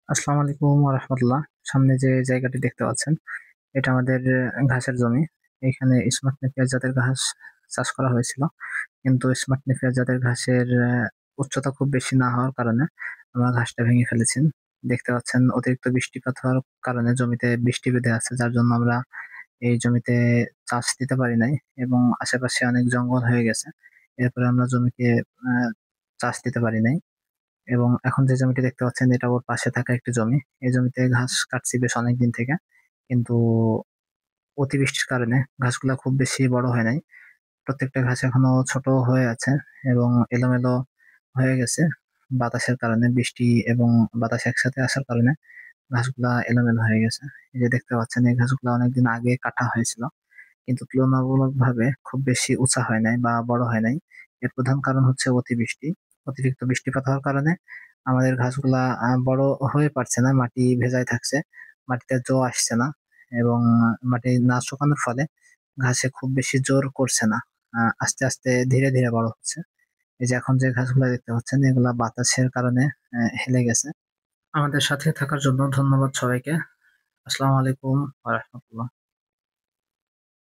আসসালামু আলাইকুম ওয়া রাহমাতুল্লাহ। সামনে যে জায়গাটি দেখতে পাচ্ছেন, এটা আমাদের ঘাসের জমি। এখানে স্মার্ট নেপিয়ার জাতের ঘাস চাষ করা হয়েছিল। কিন্তু স্মার্ট নেপিয়ার জাতের ঘাসের উচ্চতা খুব বেশি না হওয়ার কারণে আমরা ঘাসটা ভেঙে ফেলেছি। দেখতে পাচ্ছেন অতিরিক্ত বৃষ্টিপাত হওয়ার কারণে জমিতে বৃষ্টি বেঁধে আছে, যার জন্য আমরা এই জমিতে চাষ দিতে পারি নাই এবং আশেপাশে অনেক জঙ্গল হয়ে গেছে। এরপরে আমরা জমিতে আহ, চাষ দিতে পারি নাই। এবং এখন যে জমিটি দেখতে পাচ্ছেন এটা ওর পাশে থাকা একটি জমি। এই জমিতে ঘাস কাটছি বেশ অনেকদিন থেকে, কিন্তু অতিবৃষ্টির কারণে ঘাসগুলা খুব বেশি বড় হয় নাই। প্রত্যেকটা ঘাস এখনো ছোট হয়ে আছে এবং এলোমেলো হয়ে গেছে বাতাসের কারণে। বৃষ্টি এবং বাতাস একসাথে আসার কারণে ঘাসগুলা এলোমেলো হয়ে গেছে। এই যে দেখতে পাচ্ছেন এই ঘাসগুলা অনেকদিন আগে কাটা হয়েছিল, কিন্তু তুলনামূলকভাবে খুব বেশি উঁচা হয় নাই বা বড় হয় নাই। এর প্রধান কারণ হচ্ছে অতিবৃষ্টি। অতিরিক্ত বৃষ্টিপাত হওয়ার কারণে আমাদের ঘাসগুলা বড় হয়ে পারছে না, মাটি ভেজায় থাকছে, মাটিতে জো আসছে না এবং মাটি না শুকানোর ফলে ঘাসে খুব বেশি জোর করছে না। আস্তে আস্তে ধীরে ধীরে বড় হচ্ছে। এই যে এখন যে ঘাসগুলা দেখতে পাচ্ছেন এগুলা বাতাসের কারণে হেলে গেছে। আমাদের সাথে থাকার জন্য ধন্যবাদ সবাইকে। আসসালামু আলাইকুম ওয়া রাহমাতুল্লাহ।